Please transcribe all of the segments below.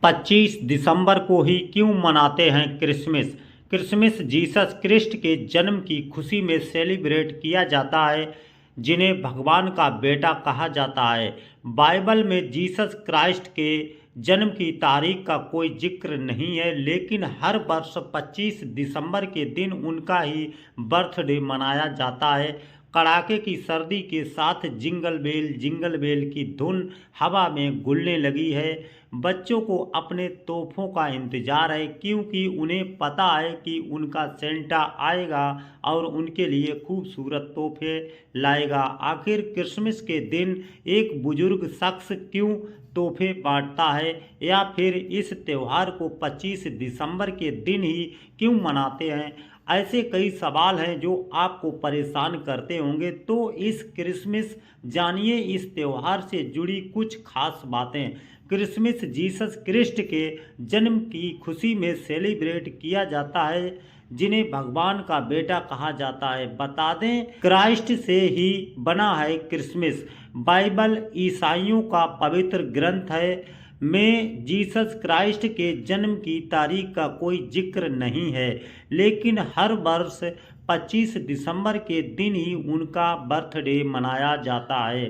25 दिसंबर को ही क्यों मनाते हैं क्रिसमस। क्रिसमस जीसस क्रिस्ट के जन्म की खुशी में सेलिब्रेट किया जाता है, जिन्हें भगवान का बेटा कहा जाता है। बाइबल में जीसस क्राइस्ट के जन्म की तारीख का कोई जिक्र नहीं है, लेकिन हर वर्ष 25 दिसंबर के दिन उनका ही बर्थडे मनाया जाता है। कड़ाके की सर्दी के साथ जिंगल बेल की धुन हवा में घुलने लगी है। बच्चों को अपने तोहफों का इंतजार है, क्योंकि उन्हें पता है कि उनका सेंटा आएगा और उनके लिए खूबसूरत तोहफे लाएगा। आखिर क्रिसमस के दिन एक बुजुर्ग शख्स क्यों तोहफे बांटता है, या फिर इस त्यौहार को 25 दिसंबर के दिन ही क्यों मनाते हैं? ऐसे कई सवाल हैं जो आपको परेशान करते होंगे। तो इस क्रिसमस जानिए इस त्यौहार से जुड़ी कुछ खास बातें। क्रिसमस जीसस क्रिस्ट के जन्म की खुशी में सेलिब्रेट किया जाता है, जिन्हें भगवान का बेटा कहा जाता है। बता दें, क्राइस्ट से ही बना है क्रिसमस। बाइबल ईसाइयों का पवित्र ग्रंथ है, में जीसस क्राइस्ट के जन्म की तारीख का कोई जिक्र नहीं है, लेकिन हर वर्ष 25 दिसंबर के दिन ही उनका बर्थडे मनाया जाता है।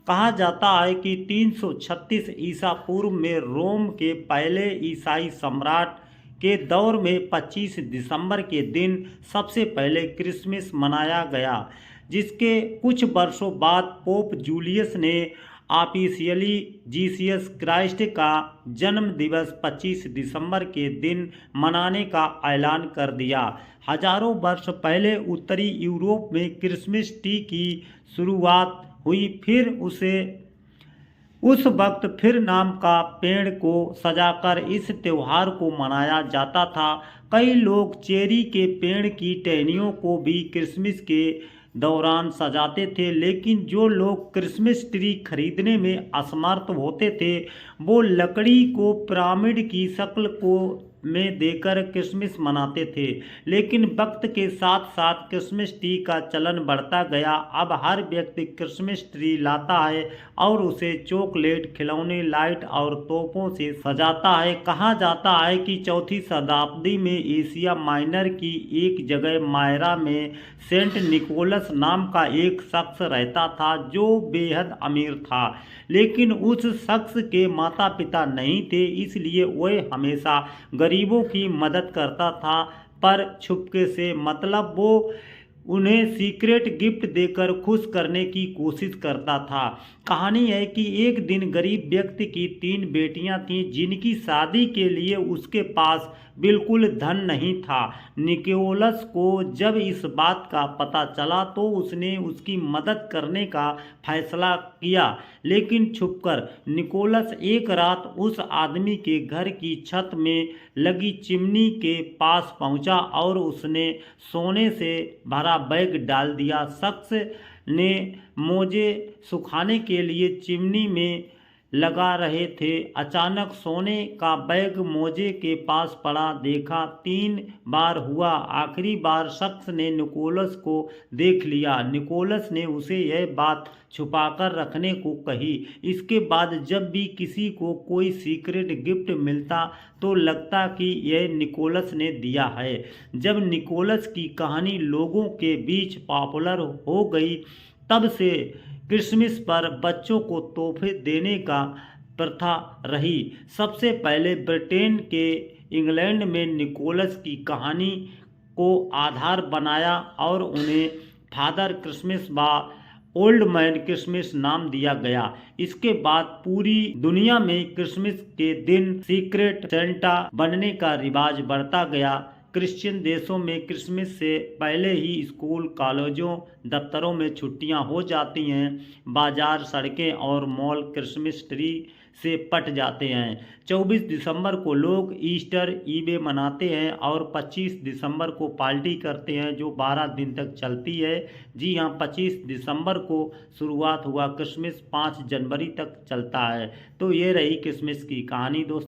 कहा जाता है कि 336 ईसा पूर्व में रोम के पहले ईसाई सम्राट के दौर में 25 दिसंबर के दिन सबसे पहले क्रिसमस मनाया गया, जिसके कुछ वर्षों बाद पोप जूलियस ने ऑफिशियली जीसस क्राइस्ट का जन्म दिवस 25 दिसंबर के दिन मनाने का ऐलान कर दिया। हजारों वर्ष पहले उत्तरी यूरोप में क्रिसमस ट्री की शुरुआत हुई, फिर उस वक्त फिर नाम का पेड़ को सजाकर इस त्योहार को मनाया जाता था। कई लोग चेरी के पेड़ की टहनियों को भी क्रिसमस के दौरान सजाते थे, लेकिन जो लोग क्रिसमस ट्री खरीदने में असमर्थ होते थे, वो लकड़ी को पिरामिड की शक्ल को में देकर क्रिसमस मनाते थे। लेकिन वक्त के साथ साथ क्रिसमस ट्री का चलन बढ़ता गया। अब हर व्यक्ति क्रिसमस ट्री लाता है और उसे चॉकलेट, खिलौने, लाइट और तोपों से सजाता है। कहा जाता है कि 4वीं शताब्दी में एशिया माइनर की एक जगह मायरा में सेंट निकोलस नाम का एक शख्स रहता था, जो बेहद अमीर था, लेकिन उस शख्स के माता पिता नहीं थे, इसलिए वह हमेशा गरीबों की मदद करता था, पर छुपके से। मतलब वो उन्हें सीक्रेट गिफ्ट देकर खुश करने की कोशिश करता था। कहानी है कि एक दिन गरीब व्यक्ति की 3 बेटियां थीं, जिनकी शादी के लिए उसके पास बिल्कुल धन नहीं था। निकोलस को जब इस बात का पता चला तो उसने उसकी मदद करने का फैसला किया, लेकिन छुपकर। निकोलस एक रात उस आदमी के घर की छत में लगी चिमनी के पास पहुंचा और उसने सोने से भरा बैग डाल दिया। शख्स ने मोजे सुखाने के लिए चिमनी में लगा रहे थे। अचानक सोने का बैग मोजे के पास पड़ा। देखा 3 बार हुआ। आखिरी बार शख्स ने निकोलस को देख लिया। निकोलस ने उसे यह बात छुपाकर रखने को कही। इसके बाद जब भी किसी को कोई सीक्रेट गिफ्ट मिलता तो लगता कि यह निकोलस ने दिया है। जब निकोलस की कहानी लोगों के बीच पॉपुलर हो गई, तब से क्रिसमस पर बच्चों को तोहफे देने का प्रथा रही। सबसे पहले ब्रिटेन के इंग्लैंड में निकोलस की कहानी को आधार बनाया और उन्हें फादर क्रिसमस व ओल्ड मैन क्रिसमस नाम दिया गया। इसके बाद पूरी दुनिया में क्रिसमस के दिन सीक्रेट सेंटा बनने का रिवाज बढ़ता गया। क्रिश्चियन देशों में क्रिसमस से पहले ही स्कूल, कॉलेजों, दफ्तरों में छुट्टियां हो जाती हैं। बाजार, सड़कें और मॉल क्रिसमस ट्री से पट जाते हैं। 24 दिसंबर को लोग ईस्टर ईवे मनाते हैं और 25 दिसंबर को पार्टी करते हैं, जो 12 दिन तक चलती है। जी हाँ, 25 दिसंबर को शुरुआत हुआ, क्रिसमस 5 जनवरी तक चलता है। तो ये रही क्रिसमस की कहानी दोस्तों।